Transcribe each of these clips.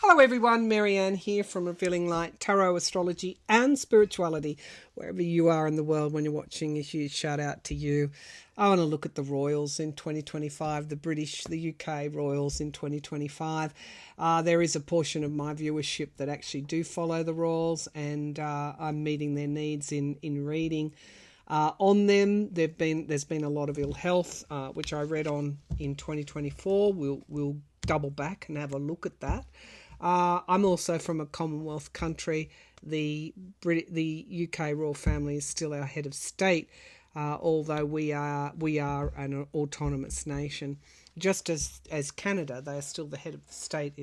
Hello everyone, Maryann here from Revealing Light, Tarot, Astrology and Spirituality. Wherever you are in the world when you're watching, a huge shout out to you. I want to look at the royals in 2025, the British, the UK royals in 2025. There is a portion of my viewership that actually do follow the royals, and I'm meeting their needs in reading on them. There's been a lot of ill health, which I read on in 2024. We'll double back and have a look at that. I'm also from a Commonwealth country. The UK royal family is still our head of state, although we are an autonomous nation. Just as Canada, they are still the head of the state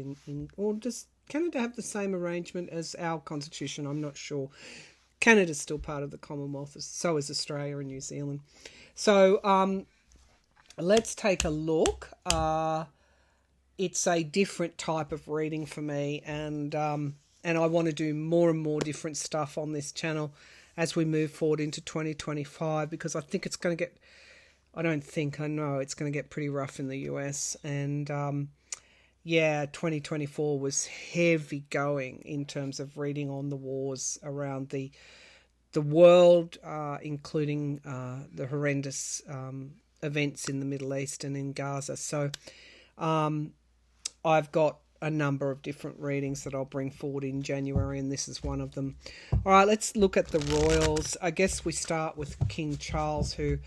or does Canada have the same arrangement as our constitution? I'm not sure. Canada's still part of the Commonwealth, so is Australia and New Zealand. So let's take a look. It's a different type of reading for me, and I want to do more and more different stuff on this channel as we move forward into 2025, because I think it's going to get, I know it's going to get pretty rough in the US, and 2024 was heavy going in terms of reading on the wars around the world, including the horrendous events in the Middle East and in Gaza. So I've got a number of different readings that I'll bring forward in January, and this is one of them. All right, let's look at the royals. I guess we start with King Charles, who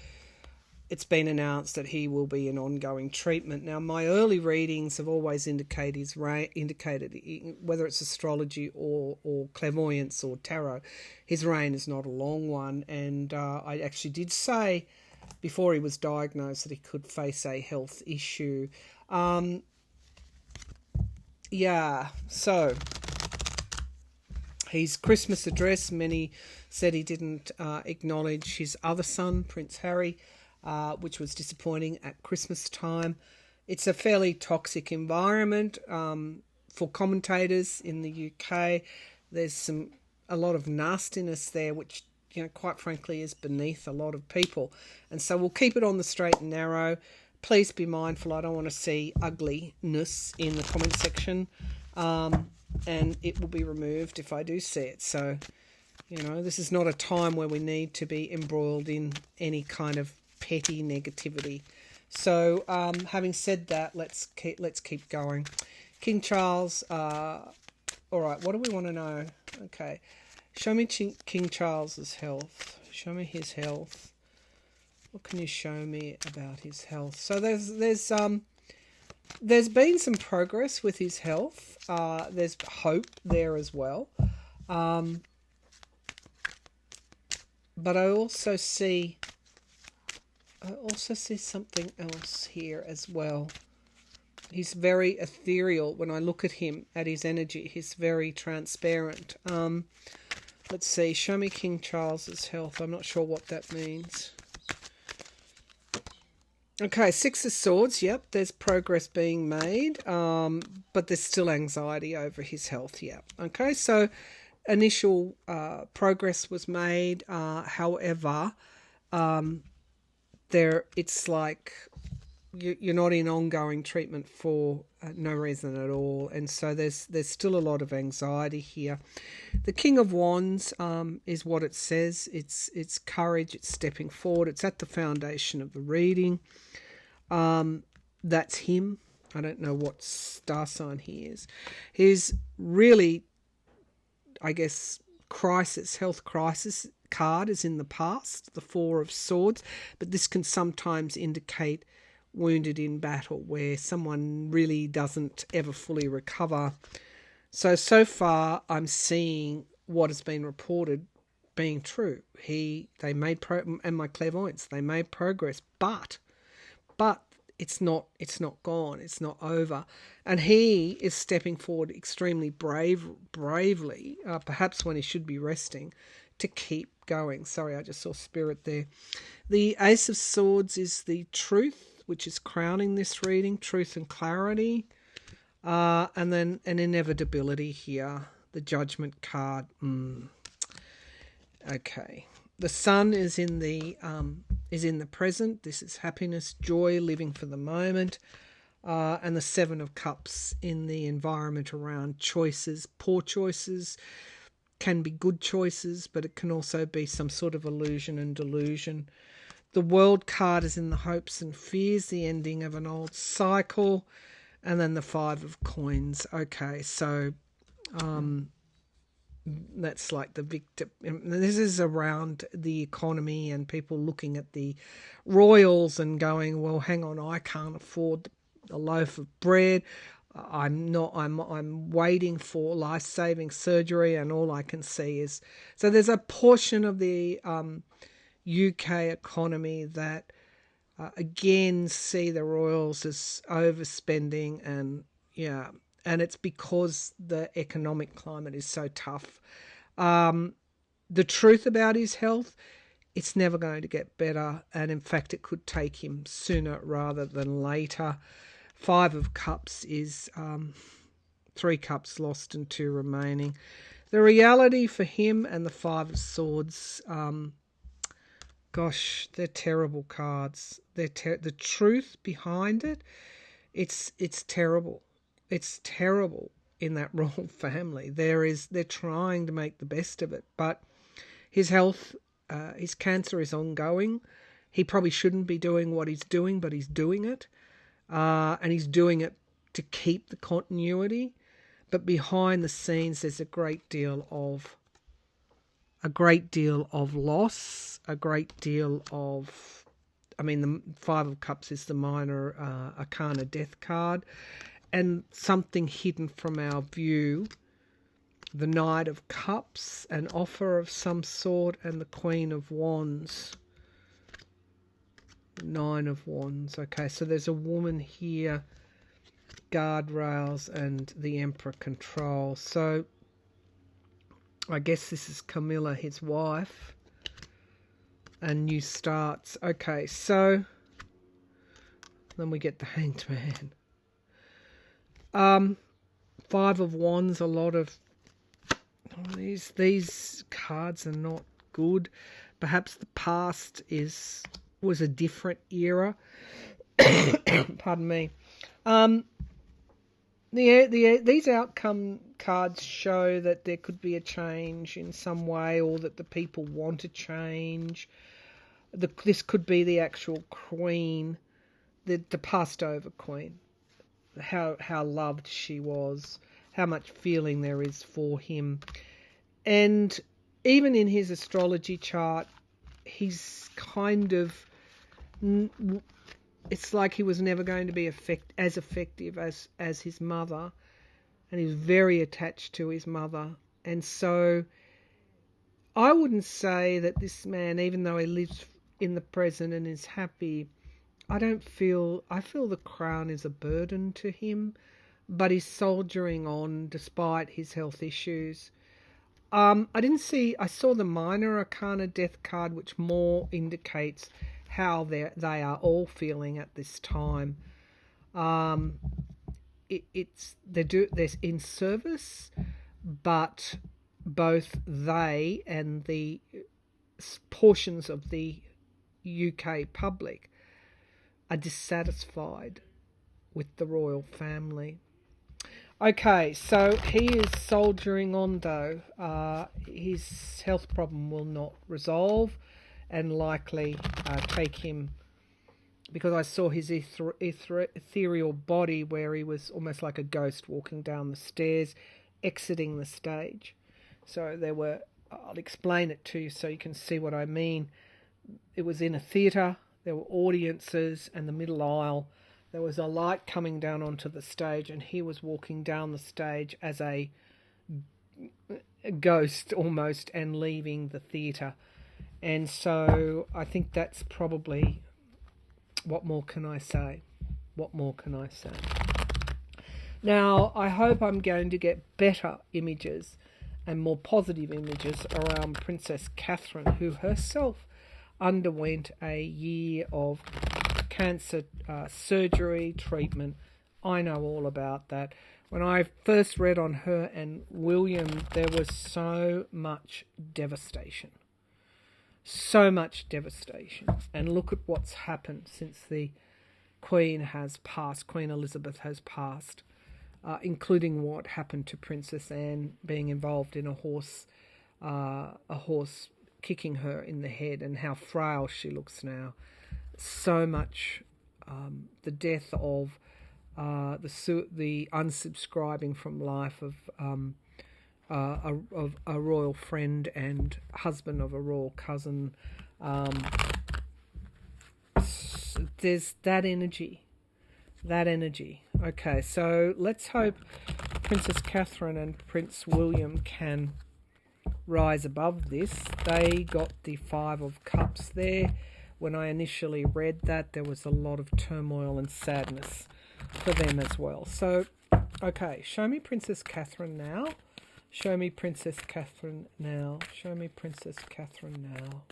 it's been announced that he will be in ongoing treatment. Now, my early readings have always indicated whether it's astrology or clairvoyance or tarot, his reign is not a long one. And I actually did say before he was diagnosed that he could face a health issue. So his Christmas address, many said he didn't acknowledge his other son, Prince Harry, which was disappointing at Christmas time. It's a fairly toxic environment for commentators in the UK. There's a lot of nastiness there, which, quite frankly, is beneath a lot of people. And so we'll keep it on the straight and narrow. Please be mindful. I don't want to see ugliness in the comment section, and it will be removed if I do see it. So, this is not a time where we need to be embroiled in any kind of petty negativity. So, having said that, let's keep going. King Charles. All right. What do we want to know? Okay, show me King Charles's health. Show me his health. What can you show me about his health? So there's been some progress with his health. There's hope there as well. But I also see something else here as well. He's very ethereal. When I look at him, at his energy, he's very transparent. Let's see. Show me King Charles's health. I'm not sure what that means. Okay, Six of Swords, yep, there's progress being made, but there's still anxiety over his health, yeah. Okay, so initial progress was made, however, it's like you're not in ongoing treatment for no reason at all, and so there's still a lot of anxiety here. The King of Wands is what it says. It's courage, it's stepping forward, it's at the foundation of the reading. That's him. I don't know what star sign he is. His really, I guess, health crisis card is in the past, the Four of Swords, but this can sometimes indicate wounded in battle, where someone really doesn't ever fully recover. So far I'm seeing what has been reported being true. They made and my clairvoyance, they made progress, but it's not gone, it's not over, and he is stepping forward extremely bravely, perhaps when he should be resting, to keep going. Sorry, I just saw spirit there. The Ace of Swords is the truth, which is crowning this reading, truth and clarity, and then an inevitability here, the Judgment card. Okay, the Sun is in the present. This is happiness, joy, living for the moment. and the Seven of Cups in the environment around choices. Poor choices can be good choices, but it can also be some sort of illusion and delusion. The World card is in the hopes and fears, the ending of an old cycle. And then the Five of Coins. Okay, so that's like the victim. This is around the economy and people looking at the royals and going, well, hang on, I can't afford a loaf of bread. I'm waiting for life-saving surgery, and all I can see is... So there's a portion of the UK economy that again see the royals as overspending, and it's because the economic climate is so tough. The truth about his health, it's never going to get better, and in fact it could take him sooner rather than later. Five of Cups is 3 cups lost and 2 remaining. The reality for him and the Five of Swords, gosh, they're terrible cards. The truth behind it, it's terrible. It's terrible in that royal family. They're trying to make the best of it, but his health, his cancer is ongoing. He probably shouldn't be doing what he's doing, but he's doing it. And he's doing it to keep the continuity, but behind the scenes there's a great deal of loss, a great deal of... I mean, the Five of Cups is the minor arcana death card, and something hidden from our view. The Knight of Cups, an offer of some sort, and the Queen of Wands. 9 of Wands. Okay, so there's a woman here, guardrails, and the Emperor control. So I guess this is Camilla, his wife, and new starts. Okay, so then we get the Hanged Man. 5 of Wands, a lot of... these cards are not good. Perhaps the past was a different era. Pardon me. These outcome cards show that there could be a change in some way, or that the people want to change. This could be the actual queen, the passed over queen. How loved she was, how much feeling there is for him. And even in his astrology chart, he's kind of... it's like he was never going to be as effective as his mother, and he's very attached to his mother. And so I wouldn't say that this man, even though he lives in the present and is happy, I feel the crown is a burden to him, but he's soldiering on despite his health issues. I saw the minor arcana death card, which more indicates how they are all feeling at this time. They're in service, but both they and the portions of the UK public are dissatisfied with the royal family. Okay, so he is soldiering on though. His health problem will not resolve, and likely take him, because I saw his ethereal body where he was almost like a ghost walking down the stairs, exiting the stage. So I'll explain it to you so you can see what I mean. It was in a theatre, there were audiences, and the middle aisle, there was a light coming down onto the stage, and he was walking down the stage as a ghost almost, and leaving the theatre. And so I think that's probably... what more can I say? What more can I say? Now, I hope I'm going to get better images and more positive images around Princess Catherine, who herself underwent a year of cancer surgery, treatment. I know all about that. When I first read on her and William, there was so much devastation. So much devastation. And look at what's happened since the Queen has passed. Queen Elizabeth has passed, including what happened to Princess Anne being involved in a horse kicking her in the head, and how frail she looks now. So much, the death of the unsubscribing from life of a royal friend and husband of a royal cousin. There's that energy. Okay, so let's hope Princess Catherine and Prince William can rise above this. They got the Five of Cups there. When I initially read that, there was a lot of turmoil and sadness for them as well. So, okay, show me Princess Catherine now. Show me Princess Catherine now. Show me Princess Catherine now.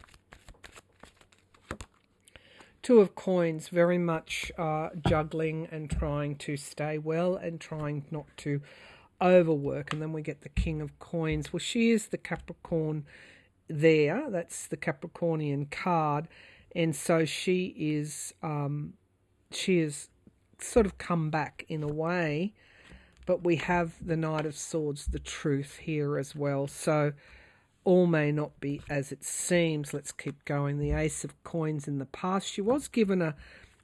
Two of Coins, very much juggling and trying to stay well and trying not to overwork. And then we get the King of Coins. Well, she is the Capricorn there. That's the Capricornian card. And so she is sort of come back in a way. But we have the Knight of Swords, the Truth, here as well. So all may not be as it seems. Let's keep going. The Ace of Coins in the past. She was given a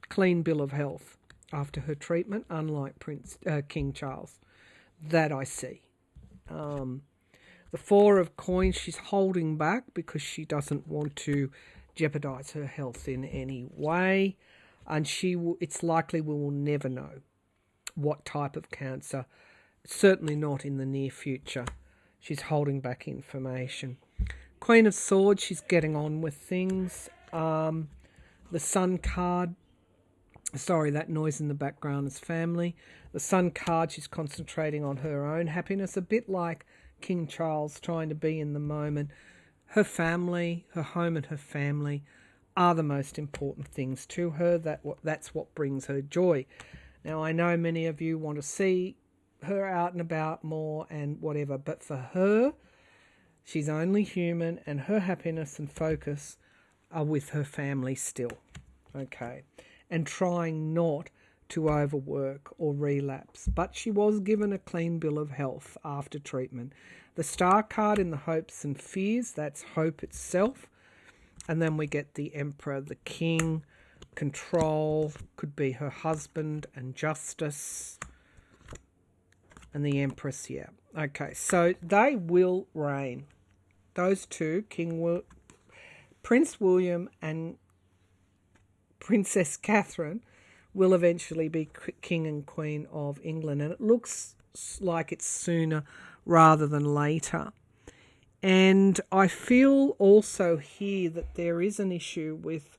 clean bill of health after her treatment, unlike King Charles. That I see. The Four of Coins, she's holding back because she doesn't want to jeopardize her health in any way. And it's likely we will never know what type of cancer. Certainly not in the near future. She's holding back information. Queen of Swords, she's getting on with things. The Sun card, sorry, that noise in the background is family. The Sun card, she's concentrating on her own happiness, a bit like King Charles, trying to be in the moment. Her family, her home and her family are the most important things to her. That's what brings her joy. Now, I know many of you want to see her out and about more and whatever, but for her, she's only human, and her happiness and focus are with her family still. Okay. And trying not to overwork or relapse. But she was given a clean bill of health after treatment. The Star card in the Hopes and Fears, that's hope itself. And then we get the Emperor, the King, Control, could be her husband, and Justice. And the Empress, yeah. Okay, so they will reign. Those two, Prince William and Princess Catherine, will eventually be King and Queen of England. And it looks like it's sooner rather than later. And I feel also here that there is an issue with,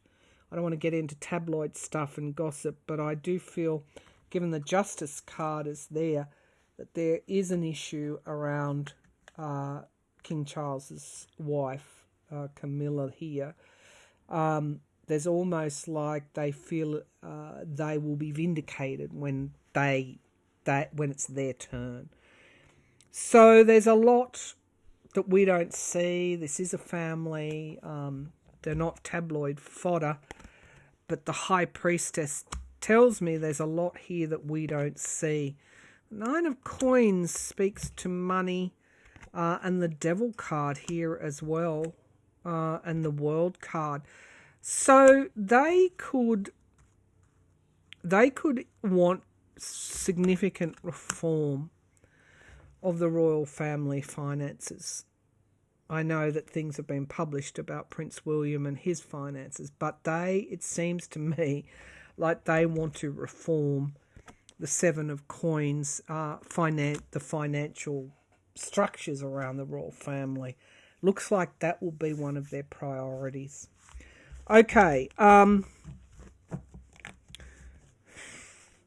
I don't want to get into tabloid stuff and gossip, but I do feel, given the Justice card is there, that there is an issue around King Charles's wife, Camilla here. There's almost like they feel they will be vindicated when when it's their turn. So there's a lot that we don't see. This is a family. They're not tabloid fodder, but the High Priestess tells me there's a lot here that we don't see. Nine of Coins speaks to money, and the Devil card here as well, and the World card. So they could want significant reform of the royal family finances. I know that things have been published about Prince William and his finances, but it seems to me like they want to reform the Seven of Coins, the financial structures around the royal family. Looks like that will be one of their priorities. Okay.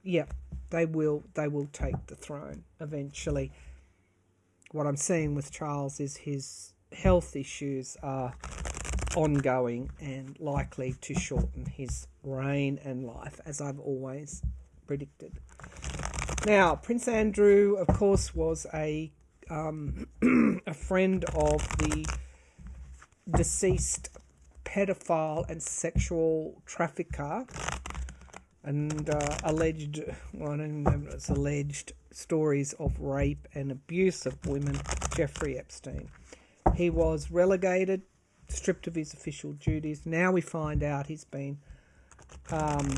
Yeah, they will take the throne eventually. What I'm seeing with Charles is his health issues are ongoing and likely to shorten his reign and life, as I've always predicted. Now, Prince Andrew, of course, was a friend of the deceased pedophile and sexual trafficker, and alleged, well, I don't even know if it's alleged, stories of rape and abuse of women, Jeffrey Epstein. He was relegated, stripped of his official duties. Now we find out he's been, I'm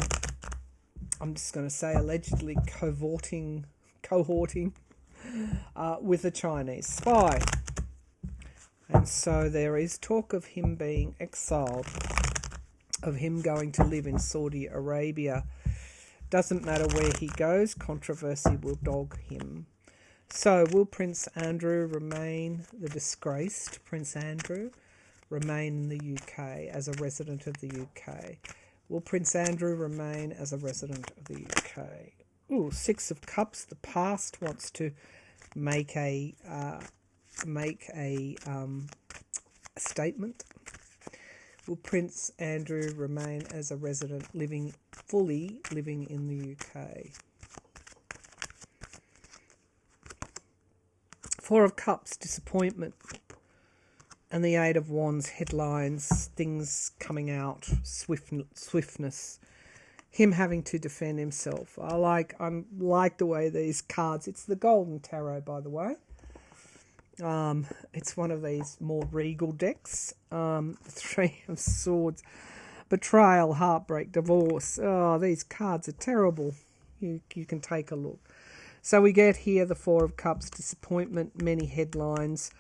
just going to say, allegedly cohorting with a Chinese spy. And so there is talk of him being exiled, of him going to live in Saudi Arabia. Doesn't matter where he goes, controversy will dog him. So will Prince Andrew remain, the disgraced Prince Andrew, remain in the UK as a resident of the UK? Will Prince Andrew remain as a resident of the UK? Ooh, Six of Cups. The past wants to make a statement. Will Prince Andrew remain as a resident, fully living in the UK? Four of Cups, disappointment. And the Eight of Wands, headlines, things coming out, swiftness. Him having to defend himself. I like the way these cards. It's the Golden Tarot, by the way. It's one of these more regal decks. Three of Swords, betrayal, heartbreak, divorce. Oh, these cards are terrible. You can take a look. So we get here the Four of Cups, disappointment, many headlines,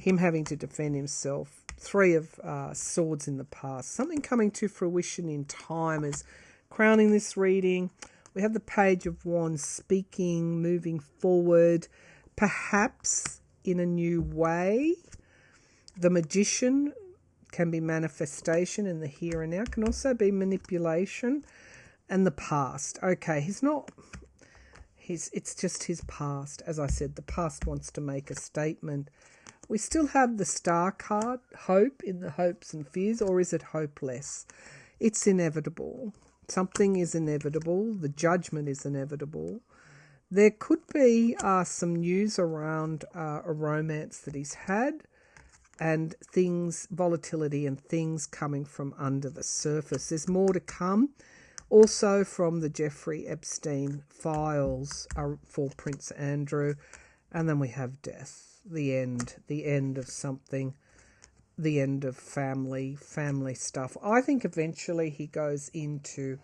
him having to defend himself. Three of Swords in the past. Something coming to fruition in time is crowning this reading. We have the Page of Wands, speaking, moving forward, perhaps in a new way. The Magician can be manifestation in the here and now, can also be manipulation, and the past. Okay, it's just his past. As I said, the past wants to make a statement. We still have the Star card, hope, in the hopes and fears, or is it hopeless? It's inevitable. Something is inevitable. The Judgment is inevitable. There could be some news around a romance that he's had, and things, volatility and things coming from under the surface. There's more to come. Also from the Jeffrey Epstein files for Prince Andrew. And then we have death, the end of something, the end of family stuff. I think eventually he goes into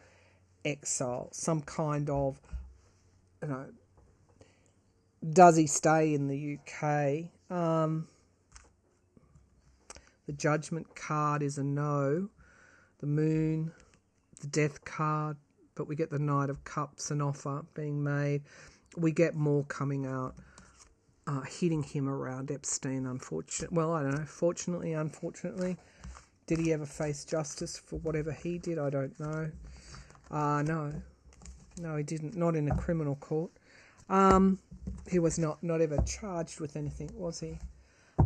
exile, some kind of, does he stay in the UK? The Judgment card is a no. The Moon, the Death card, but we get the Knight of Cups, an offer being made. We get more coming out, hitting him around Epstein, fortunately, unfortunately. Did he ever face justice for whatever he did? I don't know. No, he didn't. Not in a criminal court. He was not ever charged with anything, was he?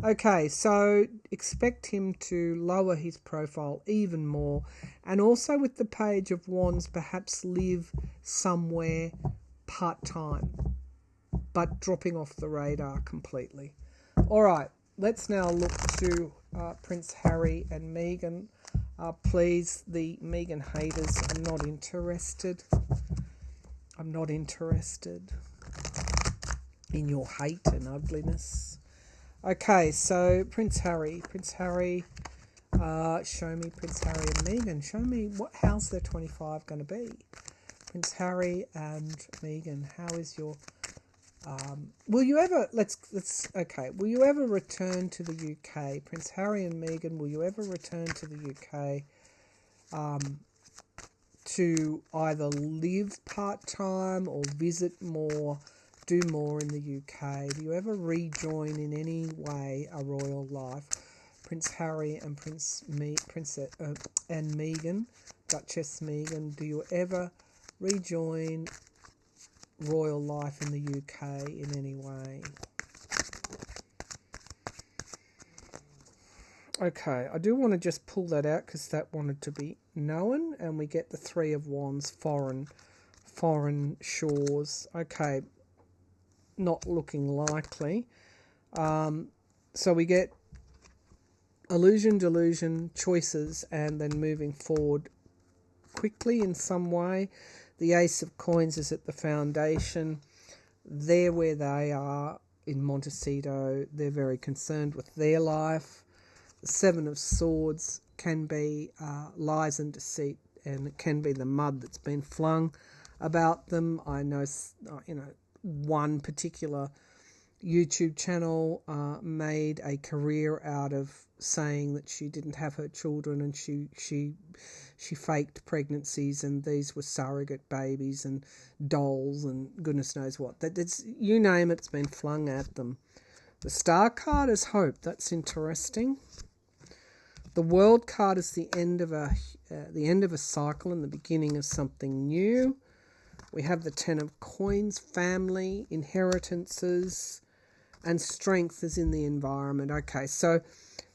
Okay, so expect him to lower his profile even more, and also with the Page of Wands, perhaps live somewhere part-time, but dropping off the radar completely. All right, let's now look to Prince Harry and Meghan. Please, the Meghan haters, I'm not interested. I'm not interested in your hate and ugliness. Okay, so Prince Harry, show me Prince Harry and Meghan. Show me what how's their 25 going to be. Prince Harry and Meghan, how is your will you ever will you ever return to the UK? Prince Harry and Meghan, will you ever return to the UK to either live part-time or visit more, do more in the UK? Do you ever rejoin in any way a royal life? Prince Harry and and Meghan, Duchess Meghan, do you ever rejoin royal life in the UK in any way? Okay, I do want to just pull that out because that wanted to be known, and we get the Three of Wands, foreign shores. Okay, not looking likely. So we get illusion, delusion, choices, and then moving forward quickly in some way. The Ace of Coins is at the foundation. They're where they are in Montecito. They're very concerned with their life. The Seven of Swords can be lies and deceit, and it can be the mud that's been flung about them. I know, one particular YouTube channel made a career out of saying that she didn't have her children, and she faked pregnancies, and these were surrogate babies and dolls and goodness knows what. That's, you name it, it's been flung at them. The Star card is hope. That's interesting. The World card is the end of a cycle and the beginning of something new. We have the Ten of Coins, family, inheritances, and strength is in the environment. Okay, so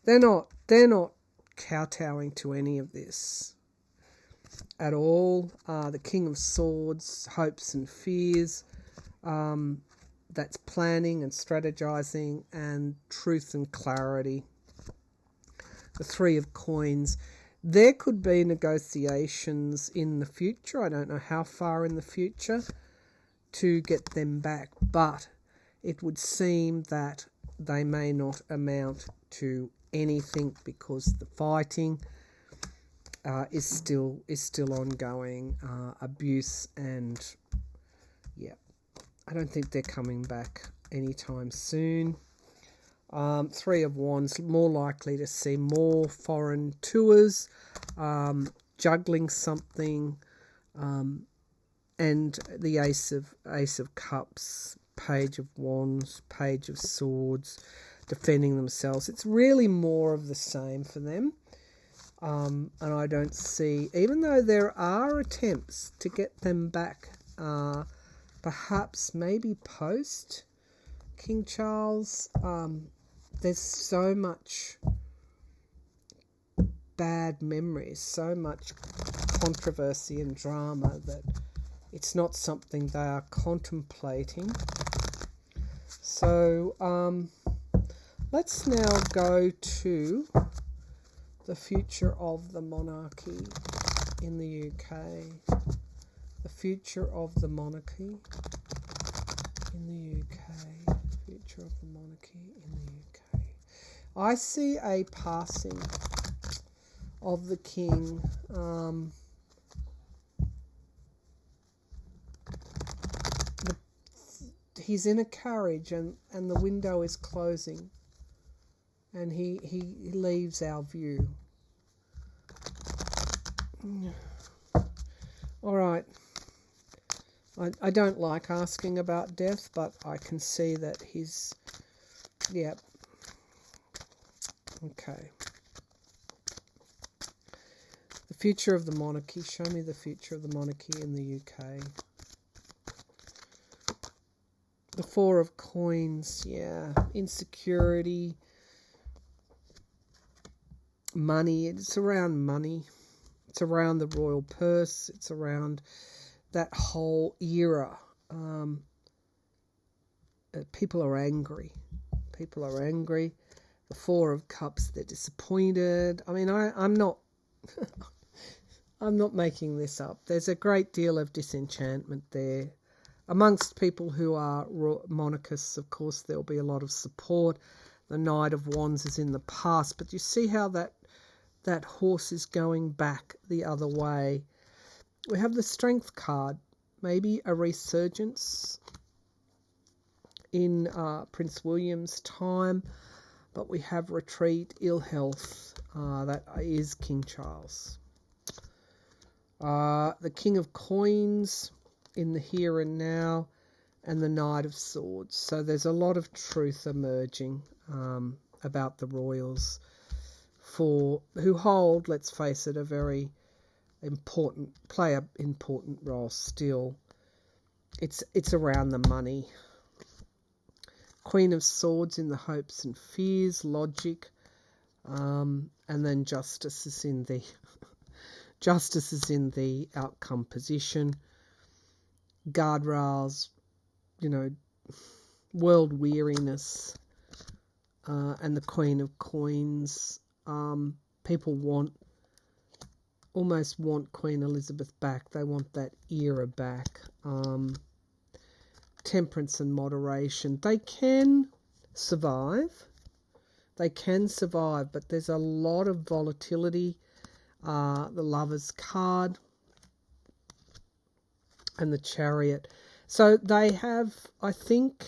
they're not kowtowing to any of this at all. The King of Swords, hopes and fears. That's planning and strategizing and truth and clarity. The Three of Coins. There could be negotiations in the future. I don't know how far in the future to get them back, but it would seem that they may not amount to anything because the fighting is still ongoing. Abuse, and yeah, I don't think they're coming back anytime soon. Three of Wands, more likely to see more foreign tours, juggling something, and the Ace of Cups, Page of Wands, Page of Swords, defending themselves. It's really more of the same for them, and I don't see, even though there are attempts to get them back, perhaps maybe post King Charles. There's so much bad memories, so much controversy and drama that it's not something they are contemplating. So let's now go to the future of the monarchy in the UK. The future of the monarchy in the UK. Future of the monarchy in the UK. I see a passing of the king. He's in a carriage and the window is closing, and he leaves our view. All right. I don't like asking about death, but I can see that he's... Yep. Okay. The future of the monarchy. Show me the future of the monarchy in the UK. The Four of Coins. Yeah. Insecurity. Money. It's around money. It's around the royal purse. It's around that whole era. People are angry. People are angry. The Four of Cups, they're disappointed. I mean, I'm not I'm not making this up. There's a great deal of disenchantment there. Amongst people who are monarchists, of course, there'll be a lot of support. The Knight of Wands is in the past, but you see how that horse is going back the other way. We have the Strength card, maybe a resurgence in Prince William's time, but we have retreat, ill health. That is King Charles. The King of Coins in the here and now, and the Knight of Swords. So there's a lot of truth emerging about the royals, who hold, let's face it, a very important role still. It's around the money. Queen of Swords in the hopes and fears, logic, and then Justice is in the outcome position. Guardrails, world weariness, and the Queen of Coins. People want almost want Queen Elizabeth back. They want that era back. Temperance and moderation. They can survive. They can survive, but there's a lot of volatility. The Lover's card and the Chariot. So they have, I think,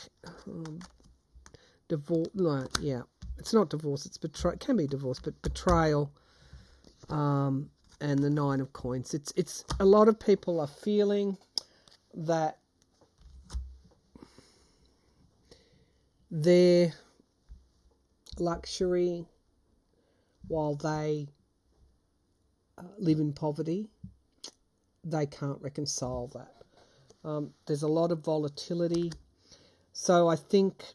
divorce. No, yeah, it's not divorce. It's betrayal. It can be divorce, but betrayal. And the Nine of Coins. It's a lot of people are feeling that their luxury, while they live in poverty, they can't reconcile that. There's a lot of volatility. So I think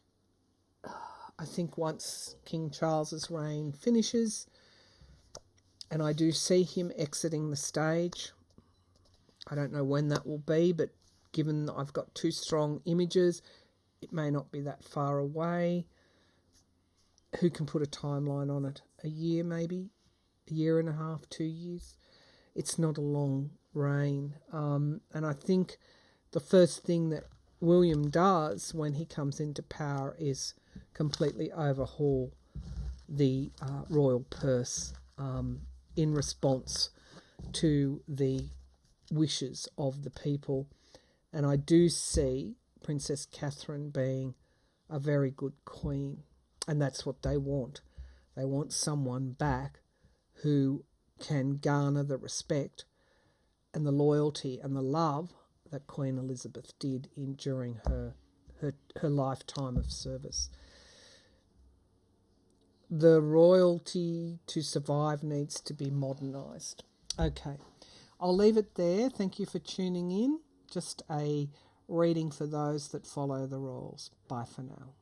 once King Charles's reign finishes, and I do see him exiting the stage, I don't know when that will be, but given that I've got two strong images, it may not be that far away. Who can put a timeline on it? A year maybe? A year and a half, 2 years? It's not a long reign. And I think the first thing that William does when he comes into power is completely overhaul the royal purse in response to the wishes of the people. And I do see Princess Catherine being a very good queen. And that's what they want. They want someone back who can garner the respect and the loyalty and the love that Queen Elizabeth did during her lifetime of service. The royalty to survive needs to be modernised. Okay, I'll leave it there. Thank you for tuning in. Just a reading for those that follow the rules. Bye for now.